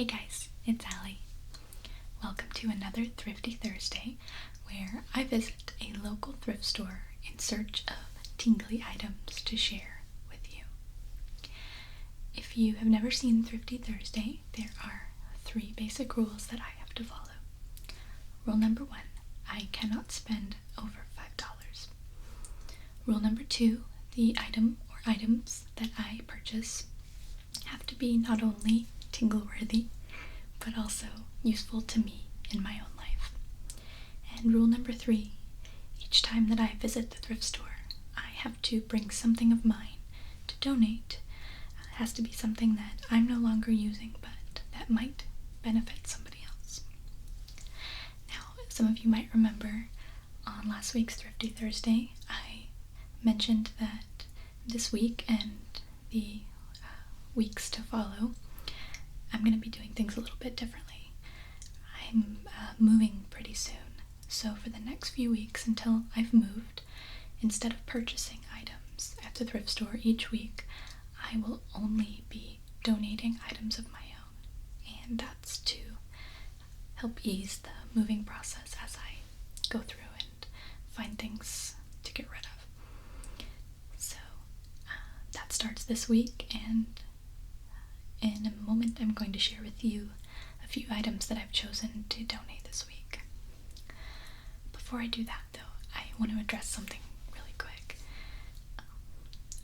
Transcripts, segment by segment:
Hey guys, it's Allie. Welcome to another Thrifty Thursday, where I visit a local thrift store in search of tingly items to share with you. If you have never seen Thrifty Thursday, there are 3 basic rules that I have to follow. Rule number 1, I cannot spend over $5. Rule number 2, the item or items that I purchase have to be not only tingle-worthy, but also useful to me in my own life. And rule number 3, each time that I visit the thrift store, I have to bring something of mine to donate. It has to be something that I'm no longer using, but that might benefit somebody else. Now, some of you might remember on last week's Thrifty Thursday, I mentioned that this week and the weeks to follow, I'm going to be doing things a little bit differently. I'm moving pretty soon, so for the next few weeks until I've moved, instead of purchasing items at the thrift store each week, I will only be donating items of my own, and that's to help ease the moving process as I go through and find things to get rid of. So that starts this week, and in a moment I'm going to share with you a few items that I've chosen to donate this week. Before I do that though, I want to address something really quick.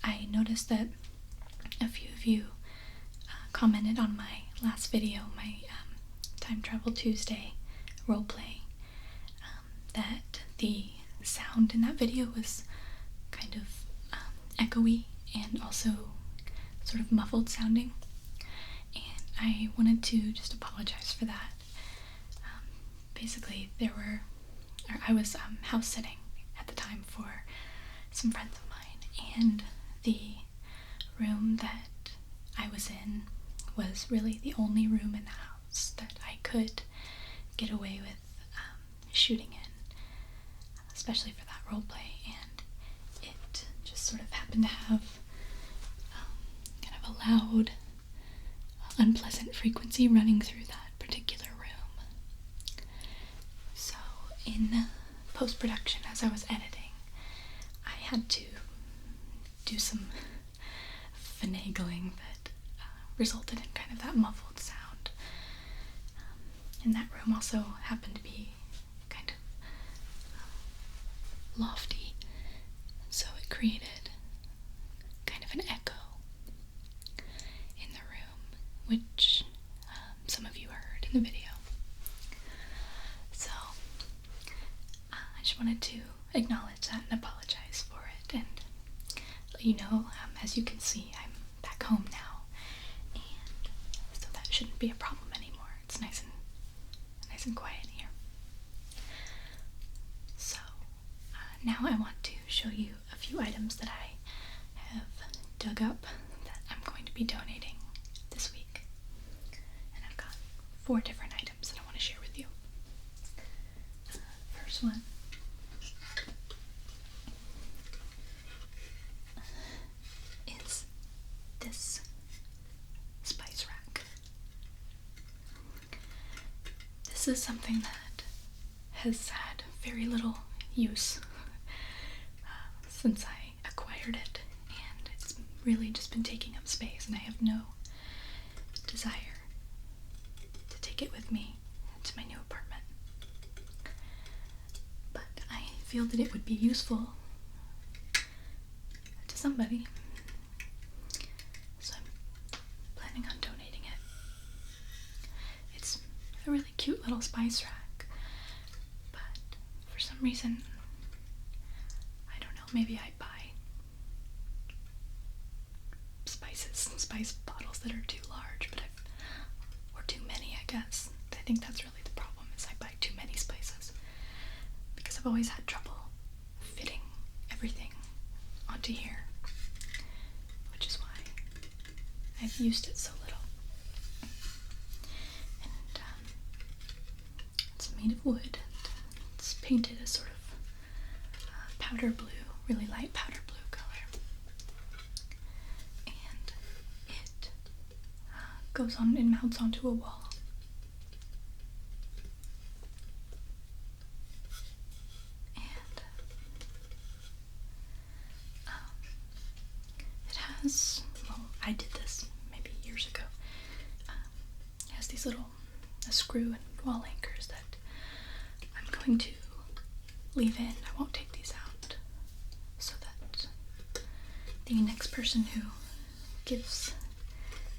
I noticed that a few of you commented on my last video, my Time Travel Tuesday roleplay, that the sound in that video was kind of echoey and also sort of muffled sounding. I wanted to just apologize for that. Basically, I was house sitting at the time for some friends of mine, and the room that I was in was really the only room in the house that I could get away with shooting in, especially for that roleplay, and it just sort of happened to have kind of a loud, unpleasant frequency running through that particular room. So in post-production, as I was editing, I had to do some finagling that resulted in kind of that muffled sound. And that room also happened to be kind of lofty, so it created kind of an echo in the room, which some of you heard in the video. So I just wanted to acknowledge that and apologize for it, and let you know, as you can see, I'm back home now, and so that shouldn't be a problem anymore. It's nice and quiet here. So now I want to show you a few items that I have dug up that I'm going to be donating this week. And I've got 4 different items that I want to share with you. First one is this spice rack. This is something that has had very little use since I acquired it, and it's really just been taking up space, and I have no desire to take it with me to my new apartment. But I feel that it would be useful to somebody, so I'm planning on donating it. It's a really cute little spice rack, but for some reason, I don't know, maybe I buy spice bottles that are too large, or too many, I guess. I think that's really the problem, is I buy too many spices, because I've always had trouble fitting everything onto here, which is why I've used it so little. And it's made of wood, and it's painted a sort of powder blue, really light powder blue color. And it goes on and mounts onto a wall. screw and wall anchors that I'm going to leave in. I won't take these out so that the next person who gives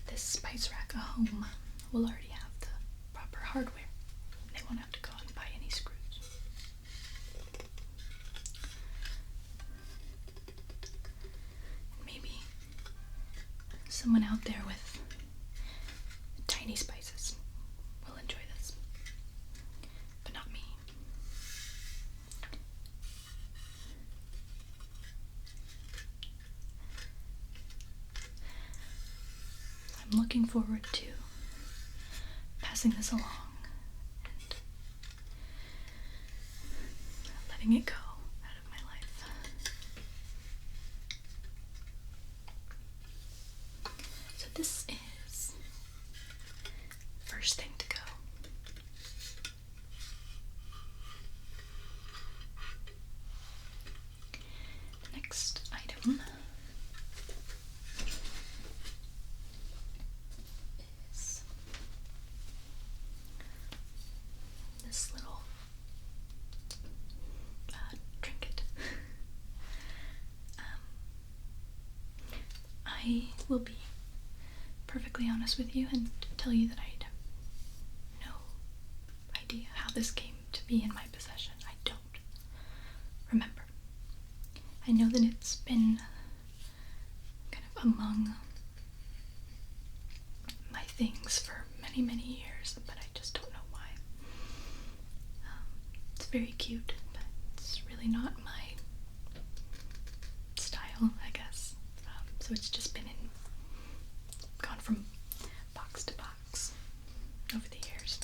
this spice rack a home will already have the proper hardware. They won't have to go and buy any screws. Maybe someone out there with tiny spices will enjoy this, but not me. I'm looking forward to passing this along and letting it go out of my life. So this is the first thing to go. The next item is this little trinket. I will be perfectly honest with you and tell you that I have no idea how this came to be in my possession. I don't remember. I know that it's been kind of among my things for many, many years, but I just don't know why. It's very cute, but it's really not my style, I guess. So it's just been gone from box to box over the years.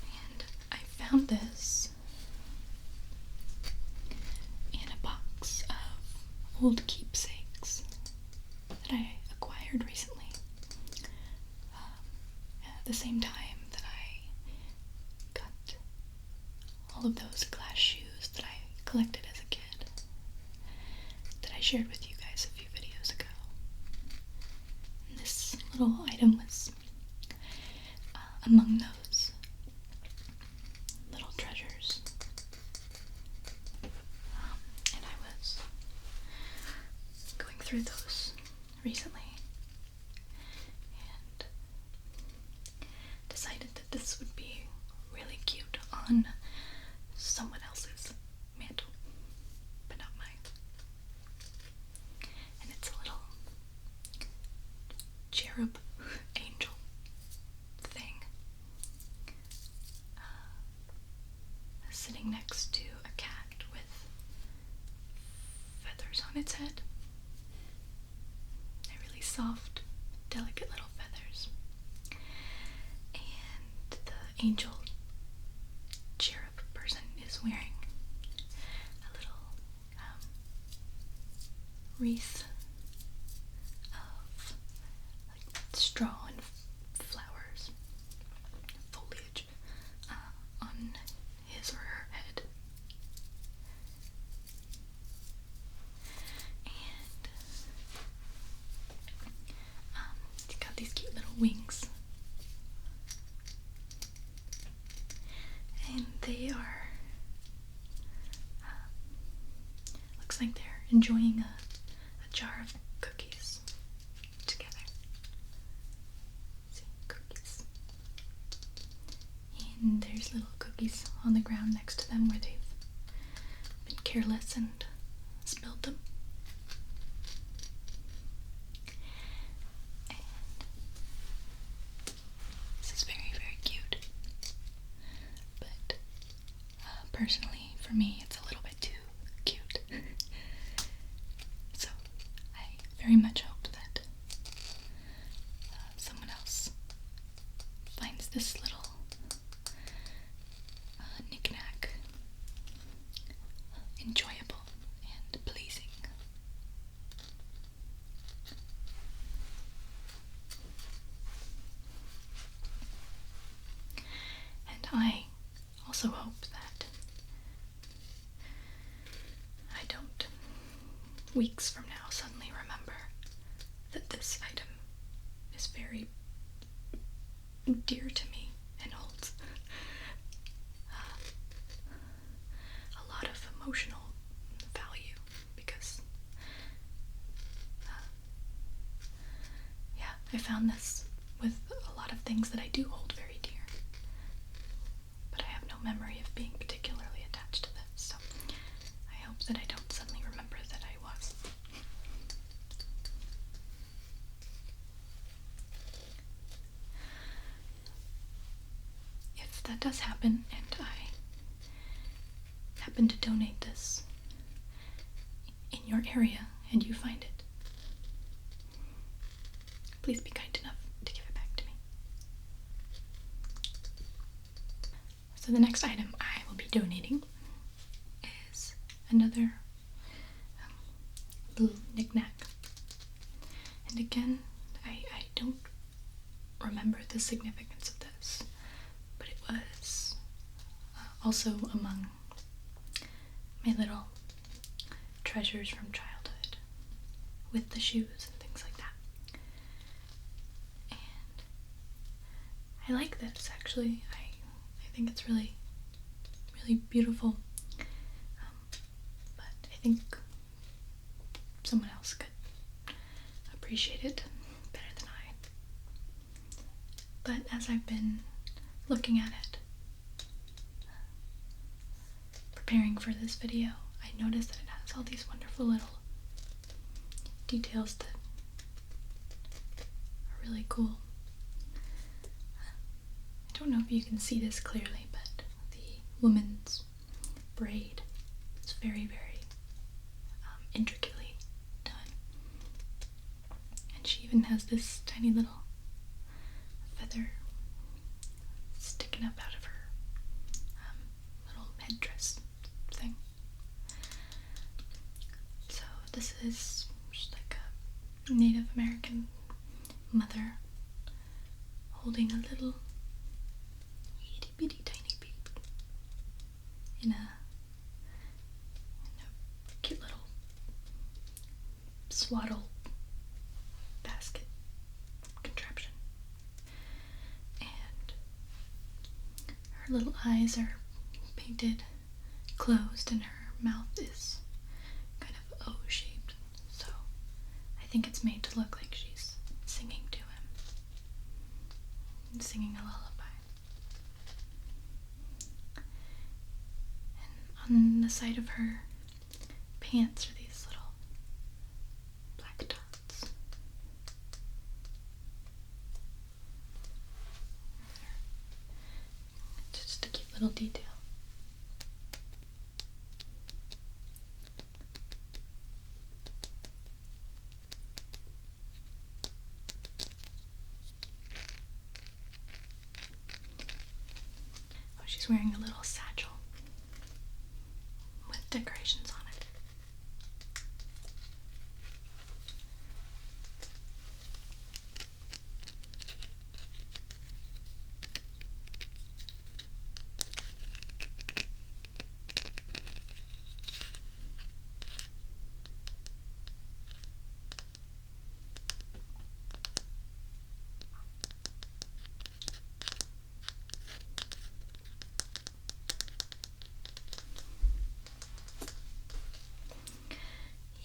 And I found this in a box of old keepsakes that I acquired recently. At the same time that I got all of those glass shoes that I collected as a kid that I shared with you guys a few videos ago. And this little item was among those little treasures. And I was going through those recently and decided that this would be really cute on someone else's mantle, but not mine. And it's a little cherub angel thing sitting next to a cat with feathers on its head. They're really soft, delicate little feathers. And the angel cherub person is wearing a little wreath of like straw and flowers, foliage on his or her head. And he's got these cute little wings. And they are, looks like they're enjoying a jar of cookies together. See, cookies. And there's little cookies on the ground next to them where they've been careless and spilled them. And this is very, very cute. But personally, for me, it's a little bit too cute. So I very much hope that someone else finds this little knick-knack enjoyable and pleasing. And I also hope that I don't, weeks from now, suddenly remember that this item is very dear to me I found this with a lot of things that I do hold very dear, but I have no memory of being particularly attached to this, so I hope that I don't suddenly remember that I was. If that does happen, and I happen to donate this in your area, and you find it, please be kind enough to give it back to me. So the next item I will be donating is another little knick-knack. And again, I don't remember the significance of this, but it was also among my little treasures from childhood, with the shoes and things like that. And I like this, actually. I think it's really, really beautiful. But I think someone else could appreciate it better than I. But as I've been looking at it, preparing for this video, I noticed that it has all these wonderful little details that are really cool. I don't know if you can see this clearly, but the woman's braid is very, very intricately done. And she even has this tiny little feather sticking up out of her little headdress thing. So this is just like a Native American mother holding a little itty bitty tiny baby in a cute little swaddle basket contraption. And her little eyes are painted closed and her mouth is kind of O-shaped, so I think it's made to look like she's singing to him, singing a lullaby. And on the side of her pants are these little black dots. It's just a cute little detail. Oh, she's wearing a little satchel with decorations on it.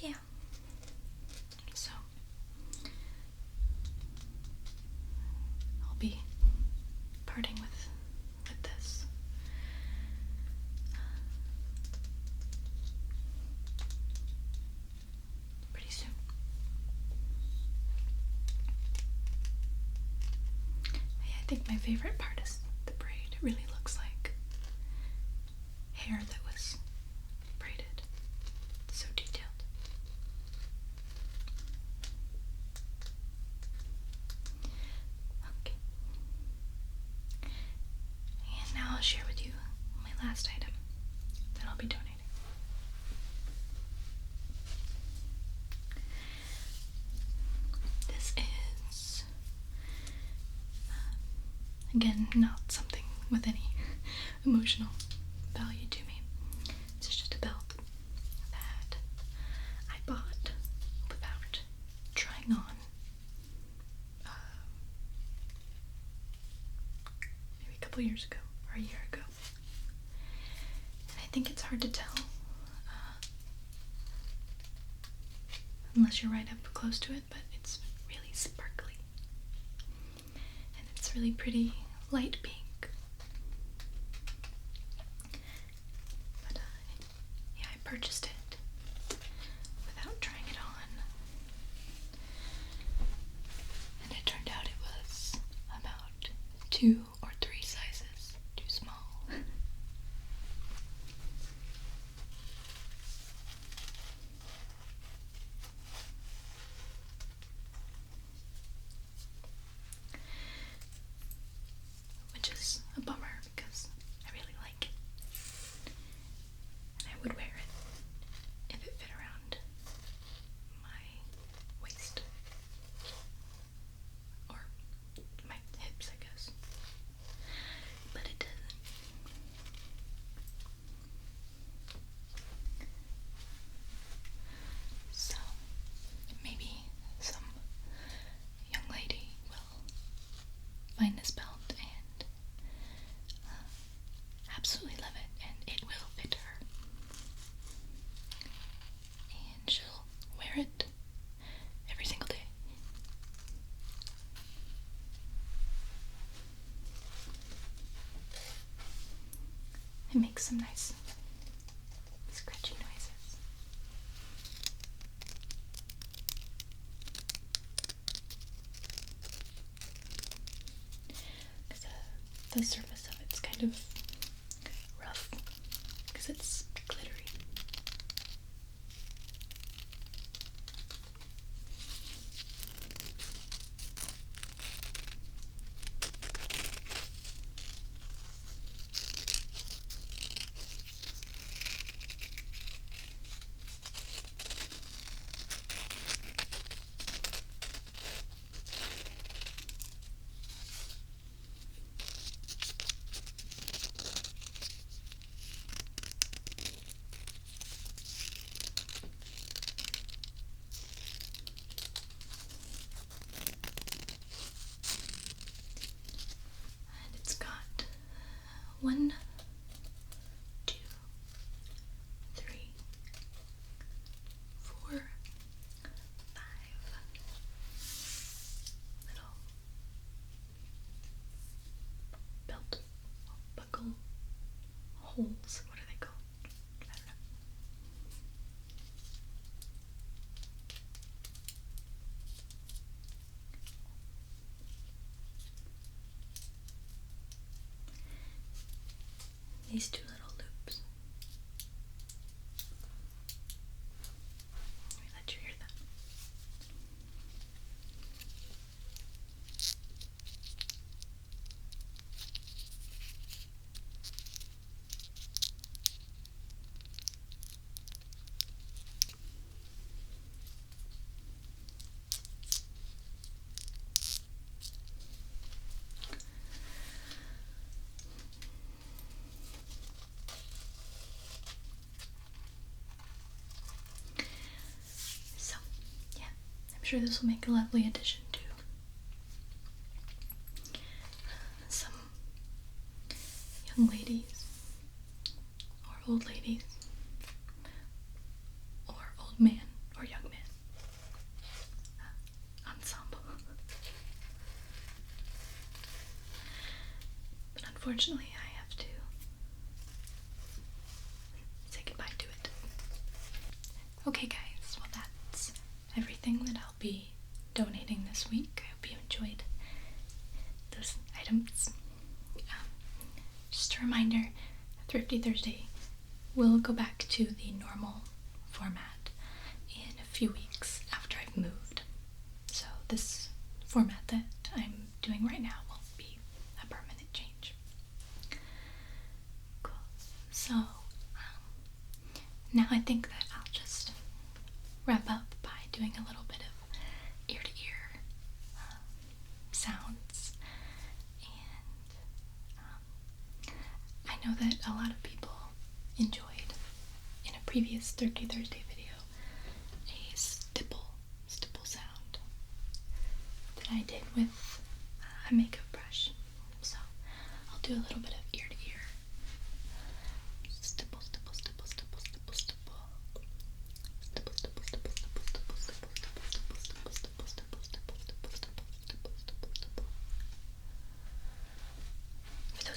Yeah. So I'll be parting with this. Pretty soon. I think my favorite part is the braid. It really looks like hair that was braided. It's so detailed. Okay. And now I'll share with you my last item that I'll be donating. This is, again, not something with any emotional value to me. It's just a belt that I bought without trying on maybe a couple years ago or a year ago. And I think it's hard to tell unless you're right up close to it, but it's really sparkly. really pretty light pink. But yeah, I purchased it without trying it on. And it turned out it was about 2 or 3 sizes too small. Which is a bummer because I really like it. And I would wear it if it fit around my waist. Or my hips, I guess. But it doesn't. So, maybe some young lady will find this belt and absolutely love it, and it will fit her. And she'll wear it every single day. It makes some nice scratchy noises. Because the surface of it's kind of rough because it's glittery. And it's got 1, 2, 3, 4, 5 little belt buckle holes. What are they called? I don't know. These 2 little loops. Let me let you hear that. So, yeah, I'm sure this will make a lovely addition to some young ladies, or old ladies, or old man, or young man ensemble. But unfortunately, I have to say goodbye to it. Okay, guys, well, that's everything that I'll be donating this week. I hope you enjoyed those items. Just a reminder, Thrifty Thursday will go back to the normal format in a few weeks after I've moved. So this format that I'm doing right now will be a permanent change. Cool. So now I think that I'll just wrap up by doing a little bit of ear-to-ear sounds. And I know that a lot of people enjoyed, in a previous Thrifty Thursday video, a stipple sound that I did with a makeup brush. So I'll do a little bit of ear-to-ear. Stipple, stipple, stipple, stipple, stipple, stipple. Stipple, stipple, stipple, stipple, stipple, stipple, stipple, stipple, stipple, stipple, stipple, stipple, stipple, stipple, stipple, stipple, stipple.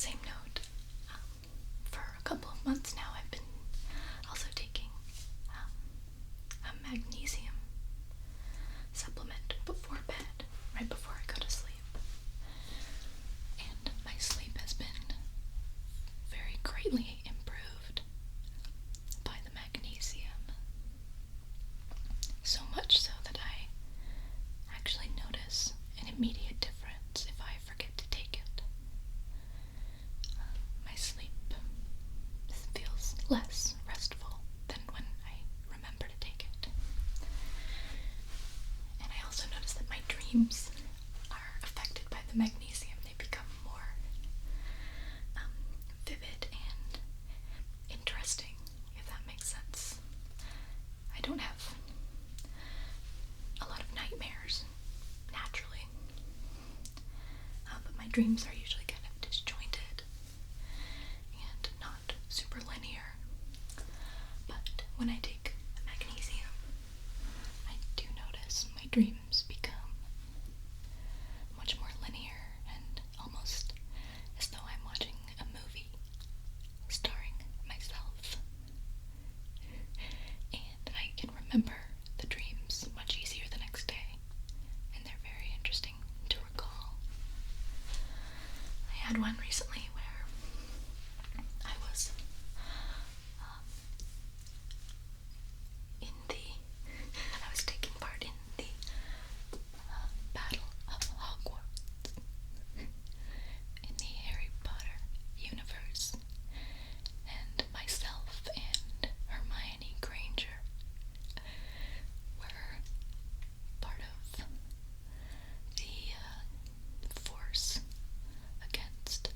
same note, for a couple of months now, I've been also taking a magnesium supplement before bed, right before I go to sleep. And my sleep has been very greatly improved by the magnesium. So much so that I actually notice an immediate difference if I forget to take it. My sleep feels less restful than when I remember to take it. And I also notice that my dreams are affected by the magnesium. They become more vivid and interesting, if that makes sense. I don't have a lot of nightmares naturally, but my dreams are usually kind of disjointed and not super linear. But when I take magnesium, I do notice my dreams become much more linear and almost as though I'm watching a movie starring myself. And I can remember the dreams much easier the next day, and they're very interesting to recall. I had one recently where I was I was taking part in the Battle of Hogwarts in the Harry Potter universe, and myself and Hermione Granger were part of the force against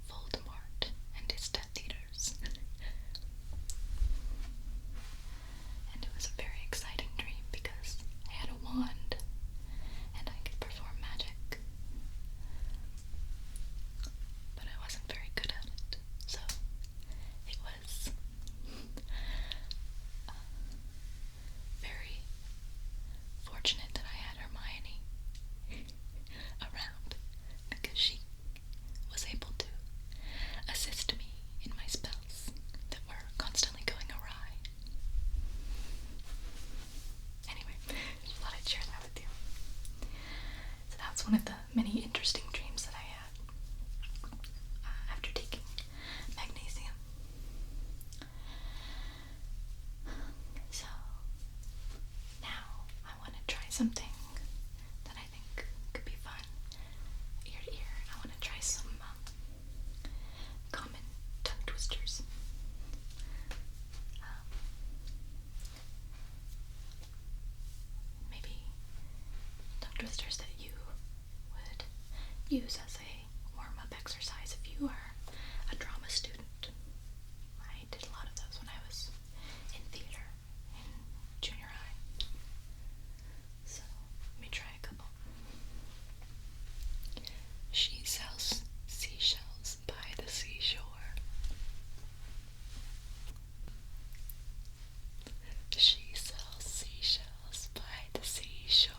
Voldemort and his Death Eaters. And it was a very exciting dream because I had a wand and I could perform magic. But I wasn't very good at it, so it was very fortunate that I had Hermione around because she was able to assist me in my spells that were constantly going awry. Anyway, just thought I'd share that with you. So that's one of the many interesting dreams that I had after taking magnesium. So now I want to try something that I think could be fun. Ear to ear, I want to try some common tongue twisters. Maybe tongue twisters that you would use as a warm-up exercise if you are a drama student. I did a lot of those when I was in theater in junior high. So let me try a couple. She sells seashells by the seashore. She sells seashells by the seashore.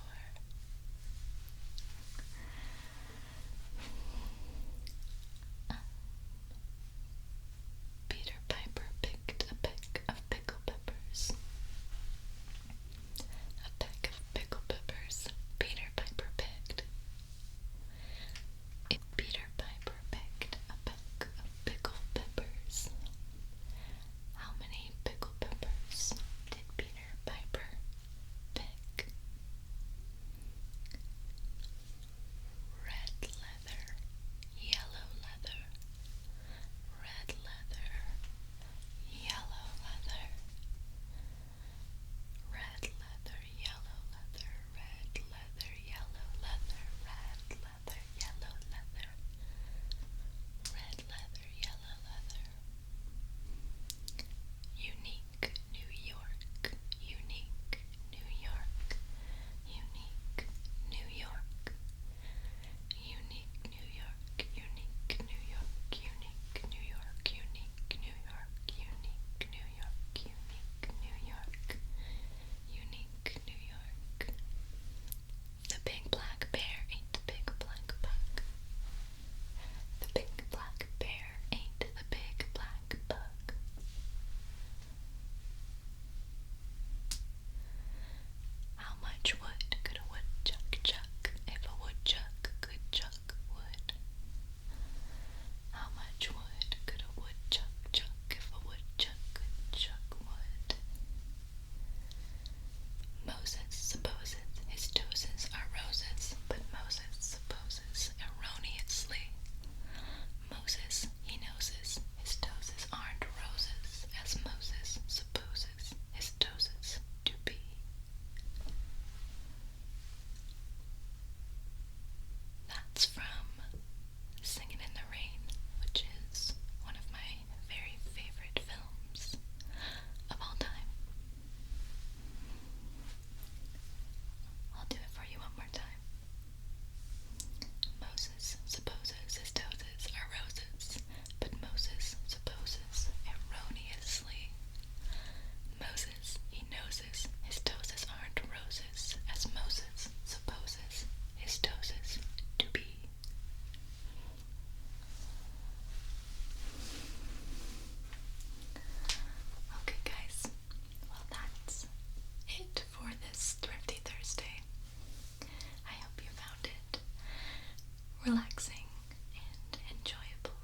relaxing and enjoyable.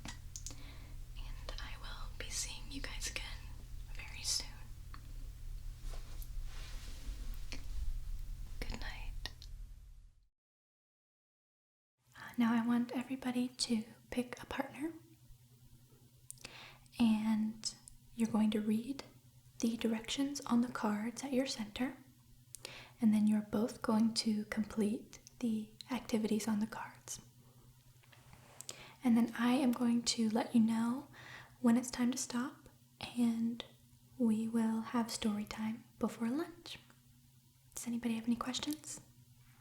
And I will be seeing you guys again very soon. Good night. Now I want everybody to pick a partner, and you're going to read the directions on the cards at your center, and then you're both going to complete the activities on the cards. And then I am going to let you know when it's time to stop, and we will have story time before lunch. Does anybody have any questions?